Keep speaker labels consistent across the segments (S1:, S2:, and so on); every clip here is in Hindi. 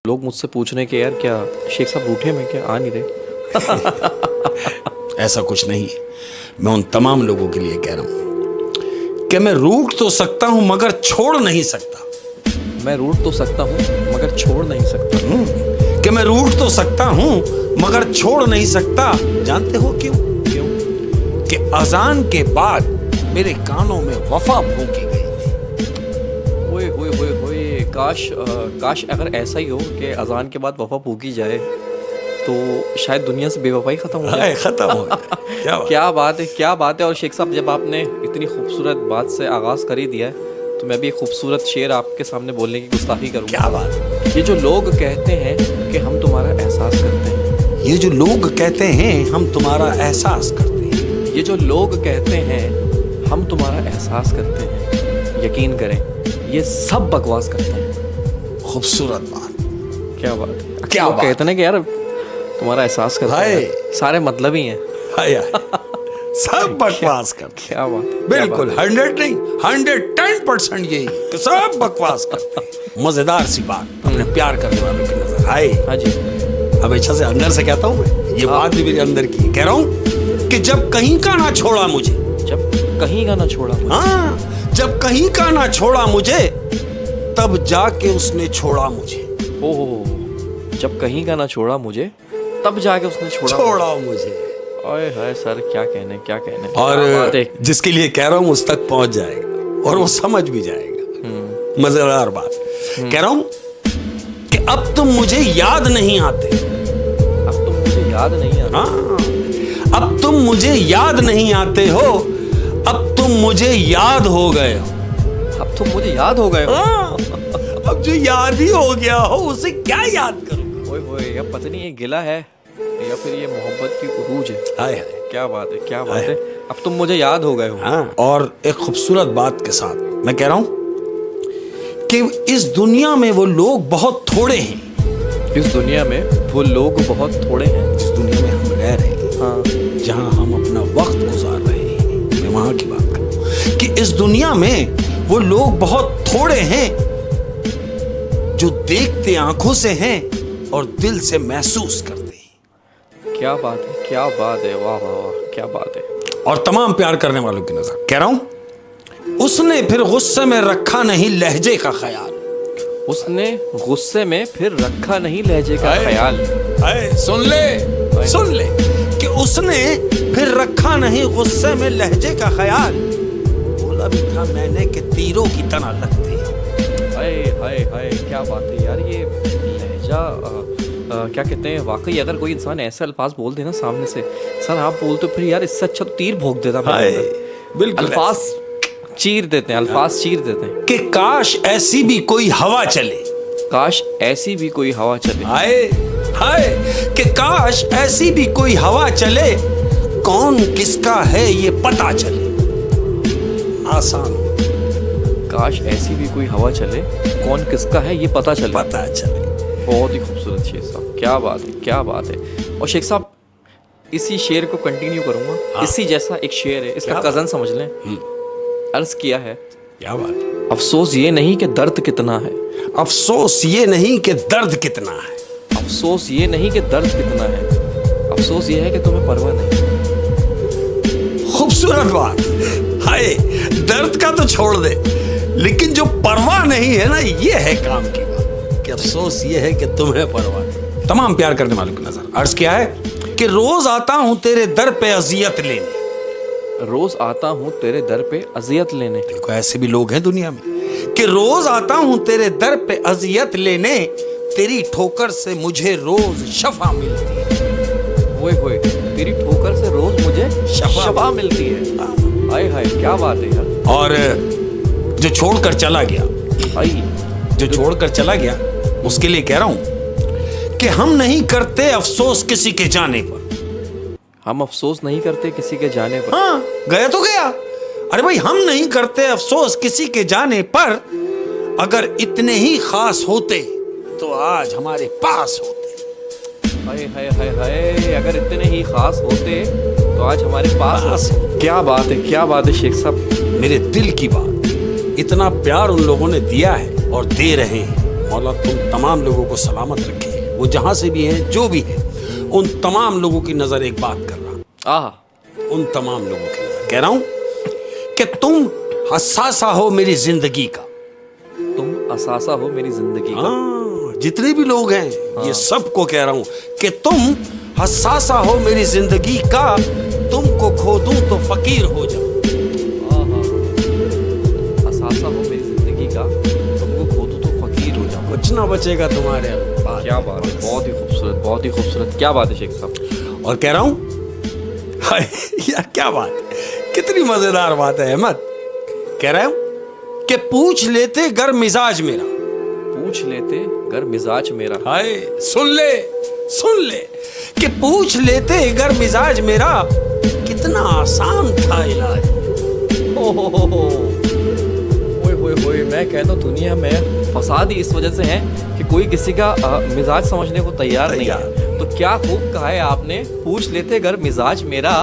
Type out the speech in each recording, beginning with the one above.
S1: लोग मुझसे पूछ रहे हैं कि यार क्या शेख साहब रूठे में क्या आ नहीं रहे।
S2: ऐसा कुछ नहीं है। मैं उन तमाम लोगों के लिए कह रहा हूं कि मैं रूठ तो सकता हूं मगर छोड़ नहीं सकता।
S1: मैं रूठ तो सकता हूँ मगर छोड़ नहीं सकता।
S2: कि मैं रूठ तो सकता हूं मगर छोड़ नहीं सकता। जानते हो क्यों?
S1: क्यों?
S2: कि अजान के बाद मेरे कानों में वफा फूंकी गई थी।
S1: ओए होए होए होए, काश अगर ऐसा ही हो कि अजान के बाद वफा फूकी जाए तो शायद दुनिया से बेवफाई खत्म हो जाए।
S2: खत्म हो गया।
S1: क्या बात है, क्या बात है। और शेख साहब, जब आपने इतनी खूबसूरत बात से आगाज़ कर ही दिया है तो मैं भी एक खूबसूरत शेर आपके सामने बोलने की गुस्ताखी करूँगा।
S2: क्या बात है?
S1: ये जो लोग कहते हैं कि हम तुम्हारा एहसास करते हैं,
S2: ये जो लोग कहते हैं हम तुम्हारा एहसास करते हैं,
S1: ये जो लोग कहते हैं हम तुम्हारा एहसास करते हैं, यकीन करें ये सब बकवास करते हैं।
S2: खूबसूरत बात।
S1: क्या बात है।
S2: क्या
S1: लोग
S2: बात
S1: कहते हैं ना कि यार तुम्हारा एहसास करते
S2: हाय।
S1: हैं, सारे मतलब ही हैं।
S2: हाय हाय। सब बकवास करते हैं।
S1: क्या बात है, क्या
S2: बिल्कुल
S1: बात है।
S2: 100 नहीं 110% यही कि सब बकवास करते हैं। मजेदार सी बात अपने प्यार करने वालों की नजर। हाय।
S1: हाँ जी।
S2: हमेशा से अंदर से कहता हूँ मैं, ये बात भी मेरे अंदर की कह रहा हूँ कि जब कहीं का ना छोड़ा मुझे,
S1: जब कहीं का ना छोड़ा मुझे,
S2: हाँ, जब कहीं का ना छोड़ा मुझे तब जाके उसने छोड़ा मुझे।
S1: ओहो, जब कहीं का ना छोड़ा मुझे तब जाके उसने
S2: छोड़ा मुझे।
S1: ओए हाय सर, क्या कहने, क्या कहने।
S2: और
S1: क्या बात है।
S2: जिसके लिए कह रहा हूँ उस तक पहुंच जाएगा और वो समझ भी जाएगा। मजेदार बात कह रहा हूं कि अब तुम मुझे याद नहीं आते।
S1: अब तुम मुझे याद नहीं आते।
S2: हाँ, अब तुम मुझे याद नहीं आते हो, अब तुम मुझे याद हो गए हो।
S1: अब तुम मुझे याद हो गए हो।
S2: हाँ, अब जो याद ही हो गया हो उसे क्या याद करूंगा।
S1: ओए होए, या पता नहीं ये गिला है या फिर ये मोहब्बत की उरूज है।
S2: हाय हाय।
S1: क्या बात है, क्या बात है। अब तुम मुझे याद हो गए हो।
S2: हाँ, और एक खूबसूरत बात के साथ मैं कह रहा हूं कि इस दुनिया में वो लोग बहुत थोड़े हैं।
S1: इस दुनिया में वो लोग बहुत थोड़े हैं।
S2: इस दुनिया में हम रह रहे हैं,
S1: हाँ,
S2: जहां हम अपना वक्त गुजार रहे हैं। मैं वहां की बात करूं कि इस दुनिया में वो लोग बहुत थोड़े हैं जो देखते आंखों से हैं और दिल से महसूस करते हैं।
S1: क्या बात है, क्या बात है। वाह वाह वाह, क्या बात है।
S2: और तमाम प्यार करने वालों की नजर कह रहा हूं, उसने फिर गुस्से में रखा नहीं लहजे का ख्याल।
S1: उसने गुस्से में फिर रखा नहीं लहजे का ख्याल।
S2: सुन ले कि उसने फिर रखा नहीं गुस्से में लहजे का ख्याल। बोला भी था मैंने कि तीरों की तरह लगते हैं।
S1: हाय हाय हाय, क्या बात है यार। ये लहजा क्या कहते हैं, वाकई अगर कोई इंसान ऐसे अल्फाज बोल देना सामने से, सर आप बोलते फिर यार इससे अच्छा तो तीर भोंक देता।
S2: बिल्कुल
S1: अल्फाज चीर देते हैं, अल्फाज चीर देते हैं।
S2: कि काश ऐसी भी कोई हवा चले।
S1: काश ऐसी भी कोई हवा चले।
S2: हाय हाय, कि काश ऐसी भी कोई हवा चले, कौन किसका है ये पता चले। आसान।
S1: काश ऐसी भी कोई हवा चले, कौन किसका है ये पता चले। बहुत ही खूबसूरत शेर साहब, क्या बात है, क्या बात है। और शेख साहब, इसी शेर को कंटिन्यू करूंगा।
S2: हाँ।
S1: इसी जैसा एक शेर है, इसका कजन समझ लें। अर्ज किया है,
S2: क्या बात।
S1: अफसोस ये नहीं कि दर्द कितना है,
S2: अफसोस ये नहीं कि दर्द कितना है,
S1: अफसोस ये नहीं कि दर्द कितना है, अफसोस ये है कि तुम्हें परवाह नहीं।
S2: खूबसूरत बात। हाय, दर्द का तो छोड़ दे, लेकिन जो परवाह नहीं है ना, ये है काम की बात कि अफसोस ये है कि तुम्हें परवाह नहीं। तमाम प्यार करने वालों की नजर अर्ज किया है कि रोज आता हूं तेरे दर पे अजियत लेने।
S1: रोज आता हूँ तेरे दर पे अजियत लेने।
S2: देखो ऐसे भी लोग हैं दुनिया में कि रोज आता हूं तेरे दर पे अजियत लेने, तेरी ठोकर से मुझे रोज शफा मिलती है।
S1: ओए होए, तेरी ठोकर से रोज मुझे शफा मिलती है। हाय हाय, क्या बात है यार।
S2: और जो छोड़कर चला गया,
S1: भाई
S2: जो छोड़कर चला गया, उसके लिए कह रहा हूं कि हम नहीं करते अफसोस किसी के जाने पर।
S1: हम अफसोस नहीं करते किसी के जाने पर।
S2: हाँ, गया तो गया। अरे भाई, हम नहीं करते अफसोस किसी के जाने पर। अगर इतने ही खास होते तो आज हमारे पास होते।
S1: हाय हाय हाय हाय, अगर इतने ही खास होते तो आज हमारे पास होते। क्या बात है, क्या बात है शेख साहब।
S2: मेरे दिल की बात। इतना प्यार उन लोगों ने दिया है और दे रहे हैं, मौला तुम तमाम लोगों को सलामत रखे, वो जहां से भी हैं, जो भी है, उन तमाम लोगों की नजर एक बात कर रहा,
S1: आह
S2: उन तमाम लोगों की नजर कह रहा हूं कि तुम हसासा हो मेरी जिंदगी का।
S1: तुम असासा हो मेरी जिंदगी का।
S2: जितने भी लोग हैं, ये सबको कह रहा हूं कि तुम हसासा हो मेरी जिंदगी का, तुमको खो दूं तो फकीर हो जाऊं।
S1: असासा हो मेरी जिंदगी का, तुमको खो दूं तो फकीर हो जाऊं।
S2: कुछ ना बचेगा तुम्हारे अंदर।
S1: क्या बात है, बहुत ही खूबसूरत, बहुत ही खूबसूरत। क्या बात है शेख साहब।
S2: और कह रहा हूं हाय यार क्या बात है, कितनी मजेदार बात है अहमद। कह रहा हूं कि पूछ लेते गर मिजाज मेरा,
S1: पूछ लेते गर मिजाज मेरा।
S2: हाय सुन ले कि पूछ लेते गर मिजाज मेरा, कितना आसान था इलाज।
S1: ओए मैं कहता हूँ दुनिया में फसाद ही इस वजह से है कि कोई किसी का मिजाज समझने को तैयार नहीं है। तो क्या खूब कहा है आपने, पूछ लेते गर मिजाज मेरा।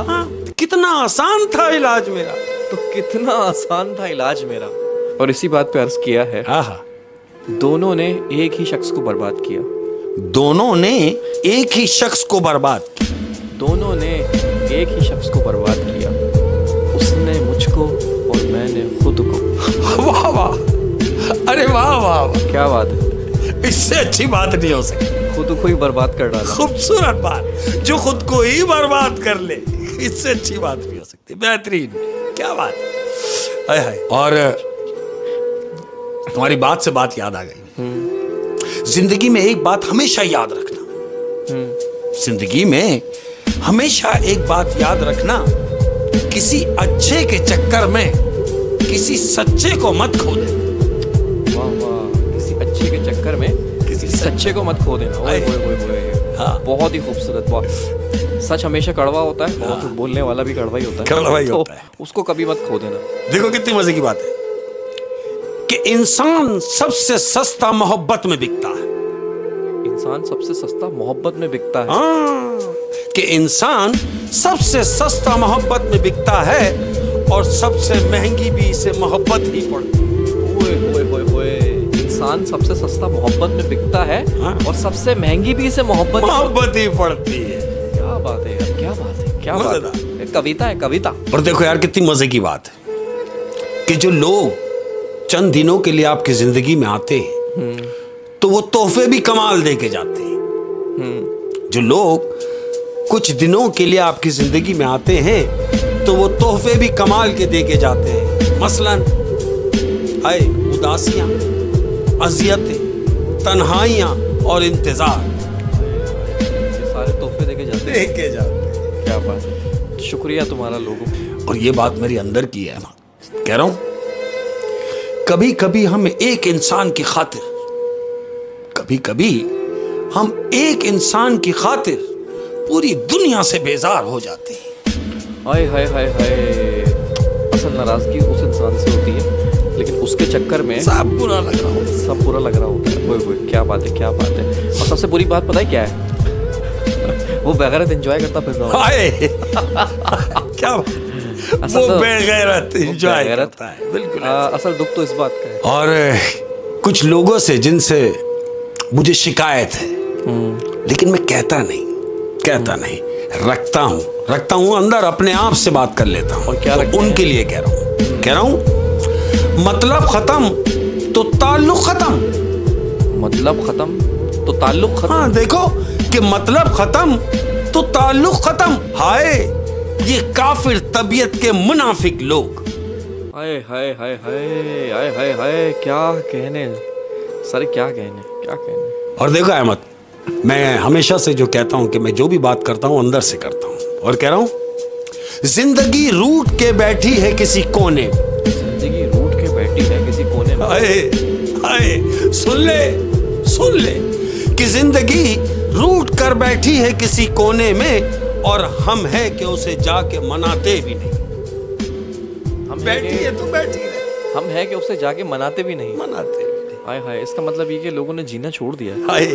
S2: कितना आसान था इलाज मेरा।
S1: तो कितना आसान था इलाज मेरा। और इसी बात पे अर्ज किया है, दोनों ने एक ही शख्स को बर्बाद किया।
S2: दोनों ने एक ही शख्स को बर्बाद किया।
S1: दोनों ने एक ही शख्स को बर्बाद किया, उसने मुझको और मैंने खुद को।
S2: वाह वाह, अरे वाह वाह वाह,
S1: क्या बात है,
S2: इससे अच्छी बात नहीं हो सकती।
S1: खुद को ही बर्बाद कर डाला।
S2: खूबसूरत बात, जो खुद को ही बर्बाद कर ले, इससे अच्छी बात नहीं हो सकती। बेहतरीन, क्या बात है। हाय हाय। और तुम्हारी बात से बात याद आ गई। जिंदगी में एक बात हमेशा याद रखना, जिंदगी में हमेशा एक बात याद रखना, किसी अच्छे के चक्कर में किसी सच्चे को मत खो देना।
S1: वाह वाह, किसी अच्छे के चक्कर में किसी सच्चे को मत खो देना। ओए ओए ओए ओए,
S2: हाँ।
S1: बहुत ही खूबसूरत। बहुत सच हमेशा कड़वा होता है, और बोलने वाला भी कड़वा ही होता है।
S2: कड़वा ही
S1: तो
S2: होता है।
S1: उसको कभी मत खो देना।
S2: देखो कितनी मजे की बात है कि इंसान सबसे सस्ता मोहब्बत में बिकता है।
S1: इंसान सबसे सस्ता मोहब्बत में बिकता है।
S2: कि इंसान सबसे सस्ता मोहब्बत में बिकता है, और सबसे महंगी भी इसे मोहब्बत ही पड़ती है।
S1: ओए ओए ओए ओए, इंसान सबसे सस्ता मोहब्बत में बिकता है,
S2: हाँ।
S1: और सबसे महंगी भी इसे मोहब्बत
S2: ही पड़ती है।
S1: क्या बात है यार, क्या बात है, क्या बात
S2: मजेदार।
S1: है। एक कविता है, कविता।
S2: और देखो यार कितनी मजे की बात है कि जो लोग चंद दिनों के लिए आपकी जिंदगी में आते हैं, तो वो तोहफे भी कमाल दे के जाते हैं। जो लोग कुछ दिनों के लिए आपकी जिंदगी में आते हैं, तो वो तोहफे भी कमाल के दे के जाते हैं। मसलन आए उदासियां, अजियतें, तन्हाइयां और इंतजार,
S1: ये सारे तोहफे देके जाते हैं।
S2: देके जाते हैं।
S1: क्या बात है, शुक्रिया तुम्हारा लोगों।
S2: और ये बात मेरी अंदर की है, कह रहा हूं कभी कभी हम एक इंसान की खातिर, कभी कभी हम एक इंसान की खातिर पूरी दुनिया से बेजार हो जाते हैं।
S1: हाय हाय हाय हाय, असल नाराजगी उस इंसान से होती है, लेकिन उसके चक्कर में
S2: सब बुरा लग रहा होता है।
S1: सब बुरा लग रहा होता है। ओए ओए, क्या बात है, क्या बात है। और सबसे बुरी बात पता है क्या है, वो बगैरत एंजॉय करता फिर रहा
S2: हाय क्या वो बेगैरत एंजॉय करता है। बिल्कुल
S1: असल दुख तो इस बात का है।
S2: और कुछ लोगों से जिनसे मुझे शिकायत है, लेकिन मैं कहता नहीं, रखता हूं अंदर, अपने आप से बात कर लेता हूं।
S1: और क्या
S2: तो उनके लिए कह रहा हूं मतलब खत्म तो ताल्लुक खत्म।
S1: मतलब खत्म तो ताल्लुक खत्म।
S2: हाँ देखो कि मतलब खत्म तो ताल्लुक खत्म। हाय ये काफिर तबीयत के मुनाफिक लोग।
S1: हाय हाय हाय हाय हाय हाय हाय, क्या कहने सर, क्या कहने।
S2: और देखो अहमद, मैं हमेशा से जो कहता हूं कि मैं जो भी बात करता हूं अंदर से करता हूं। और कह रहा हूं जिंदगी रूठ के बैठी है किसी कोने में।
S1: जिंदगी रूठ के बैठी है किसी कोने में।
S2: हाय सुन ले कि जिंदगी रूठ कर बैठी है किसी कोने में, और हम है कि उसे जाके मनाते भी नहीं।
S1: हम
S2: बैठी है तो बैठी है,
S1: हम है कि उसे जाके मनाते भी नहीं।
S2: मनाते भी नहीं।
S1: हाय हाय, इसका मतलब ये कि लोगों ने जीना छोड़ दिया है।
S2: हाय